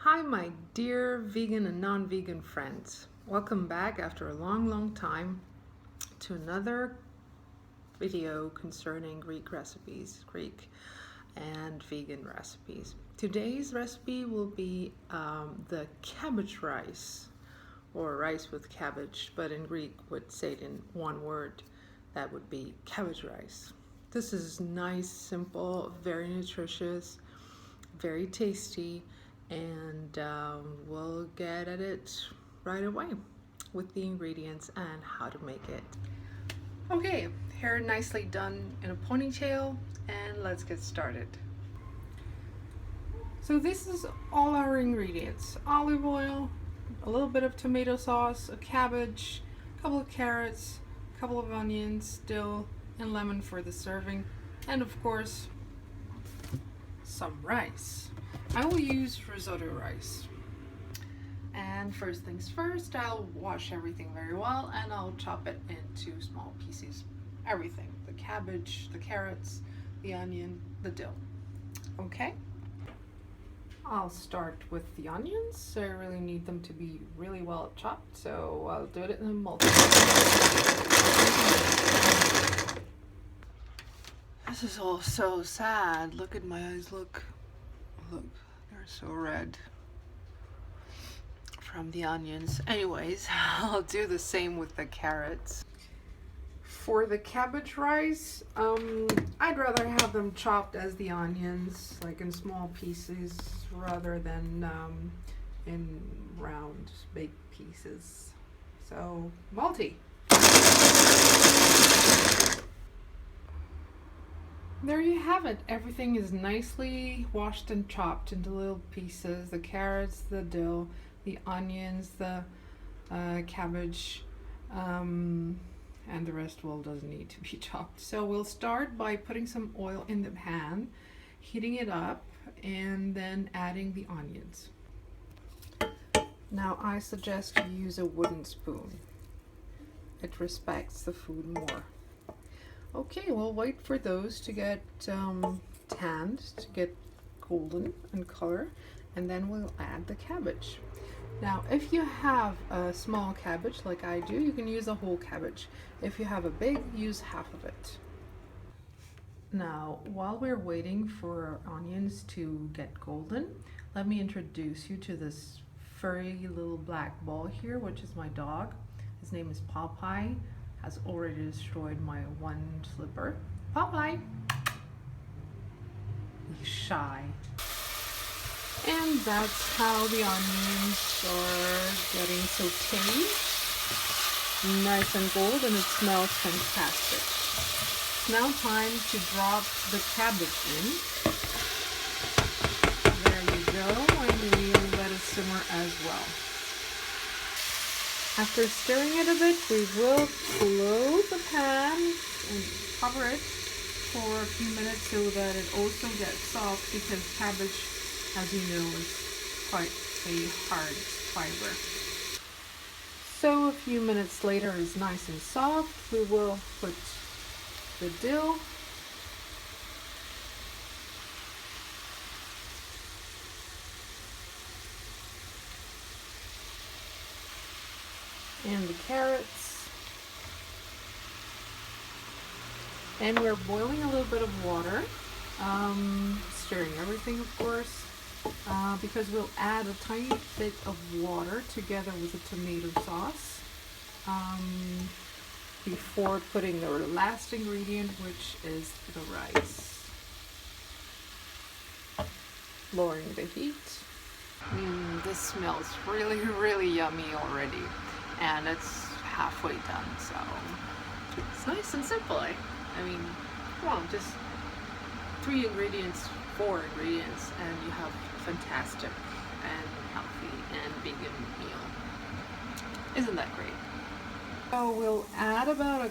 Hi, my dear vegan and non-vegan friends. Welcome back after a long time to another video concerning Greek recipes, Greek and vegan recipes. Today's recipe will be the cabbage rice, or rice with cabbage, but in Greek would say it in one word. That would be cabbage rice. This is nice, simple, very nutritious, very tasty, and we'll get at it right away with the ingredients and how to make it. Okay, hair nicely done in a ponytail, and let's get started. So this is all our ingredients: olive oil, a little bit of tomato sauce, a cabbage, a couple of carrots, a couple of onions, dill, and lemon for the serving, and of course some rice. I will use risotto rice. And first things first, I'll wash everything very well and I'll chop it into small pieces. Everything: the cabbage, the carrots, the onion, the dill. Okay? I'll start with the onions. So I really need them to be really well chopped, so I'll do it in a multi. This is all so sad. Look at my eyes, look, they're so red from the onions. Anyways, I'll do the same with the carrots. For the cabbage rice, I'd rather have them chopped as the onions, like in small pieces, rather than in round baked pieces. So, multi. There you have it. Everything is nicely washed and chopped into little pieces. The carrots, the dill, the onions, the cabbage, and the rest doesn't need to be chopped. So we'll start by putting some oil in the pan, heating it up, and then adding the onions. Now I suggest you use a wooden spoon. It respects the food more. Okay, we'll wait for those to get tanned, to get golden in color, and then we'll add the cabbage. Now, if you have a small cabbage like I do, you can use a whole cabbage. If you have a big, use half of it. Now, while we're waiting for our onions to get golden, let me introduce you to this furry little black ball here, which is my dog. His name is Popeye. Has already destroyed my one slipper. Popeye! He's shy. And that's how the onions are getting sauteed. Nice and gold, and it smells fantastic. It's now time to drop the cabbage in. There you go, and we'll let it simmer as well. After stirring it a bit, we will close the pan and cover it for a few minutes so that it also gets soft, because cabbage, as you know, is quite a hard fiber. So a few minutes later it's nice and soft. We will put the dill, and the carrots, and we're boiling a little bit of water, stirring everything, of course, because we'll add a tiny bit of water together with the tomato sauce before putting the last ingredient, which is the rice. Lowering the heat. This smells really yummy already. And it's halfway done, so it's nice and simple. I mean, come on, just 4 ingredients, and you have fantastic and healthy and vegan meal. Isn't that great? So we'll add about a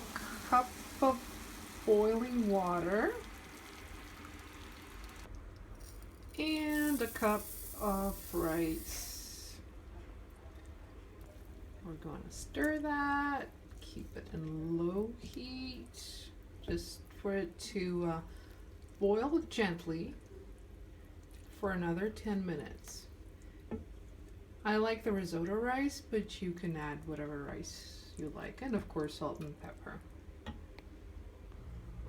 cup of boiling water and a cup of rice. We're going to stir that, keep it in low heat, just for it to boil gently for another 10 minutes. I like the risotto rice, but you can add whatever rice you like, and of course salt and pepper.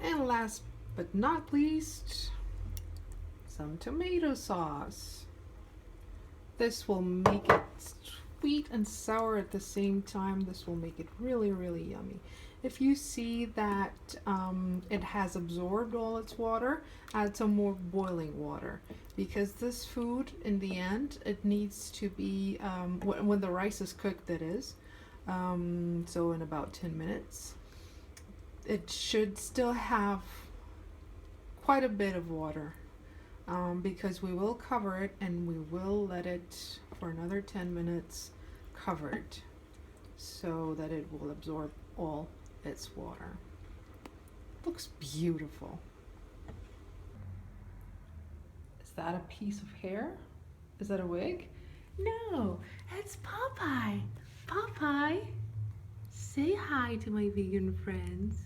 And last but not least, some tomato sauce. This will make it sweet and sour at the same time. This will make it really, really yummy. If you see that it has absorbed all its water, add some more boiling water, because this food, in the end, it needs to be, when the rice is cooked, that is, so in about 10 minutes, it should still have quite a bit of water, because we will cover it and we will let it for another 10 minutes covered so that it will absorb all its water. Looks beautiful. Is that a piece of hair? Is that a wig? No, it's Popeye. Popeye, say hi to my vegan friends.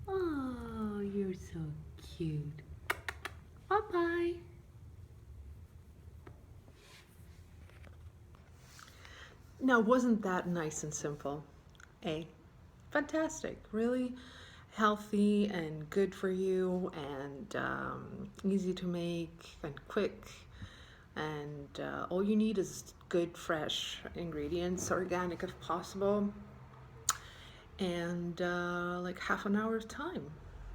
Oh, you're so cute. Popeye. Now, wasn't that nice and simple? Eh? Fantastic. Really healthy and good for you, and easy to make and quick. And all you need is good, fresh ingredients, organic if possible, and like half an hour's time.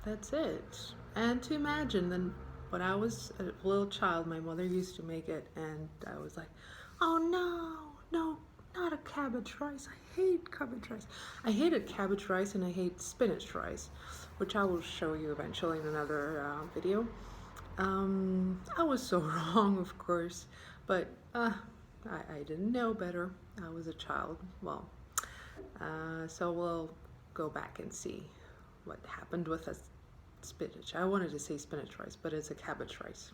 That's it. And to imagine, then when I was a little child, my mother used to make it, and I was like, oh no, not a cabbage rice. I hate cabbage rice. I hated cabbage rice and I hate spinach rice, which I will show you eventually in another video. I was so wrong, of course, but I didn't know better. I was a child. Well, so we'll go back and see what happened with us. Spinach. I wanted to say spinach rice, but it's a cabbage rice.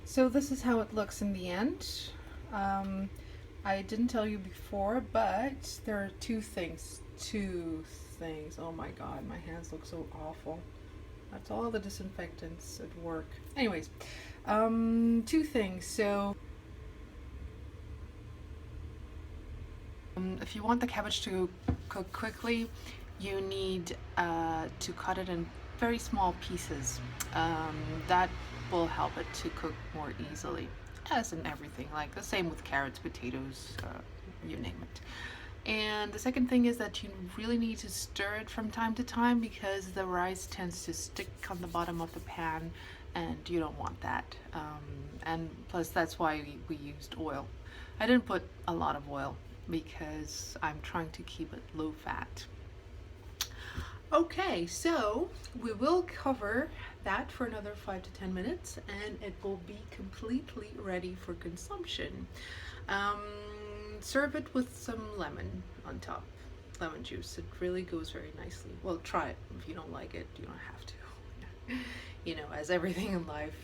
So this is how it looks in the end. I didn't tell you before, but there are two things. Oh my god, my hands look so awful. That's all the disinfectants at work. Anyways, two things. So if you want the cabbage to cook quickly, you need to cut it in very small pieces. That will help it to cook more easily, as in everything, like the same with carrots, potatoes, you name it. And the second thing is that you really need to stir it from time to time, because the rice tends to stick on the bottom of the pan and you don't want that. And plus that's why we used oil. I didn't put a lot of oil because I'm trying to keep it low fat. Okay, so we will cover that for another 5 to 10 minutes and it will be completely ready for consumption. Serve it with some lemon on top, lemon juice. It really goes very nicely. Well, try it. If you don't like it, you don't have to. You know, as everything in life,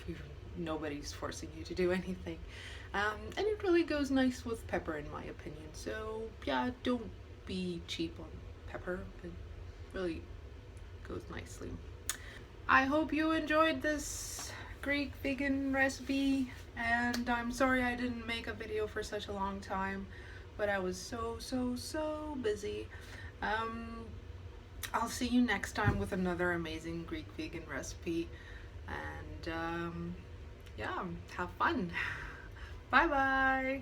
nobody's forcing you to do anything. And it really goes nice with pepper, in my opinion. So yeah, don't be cheap on pepper. It really goes nicely. I hope you enjoyed this Greek vegan recipe, and I'm sorry I didn't make a video for such a long time, but I was so busy. I'll see you next time with another amazing Greek vegan recipe, and yeah, have fun. Bye bye.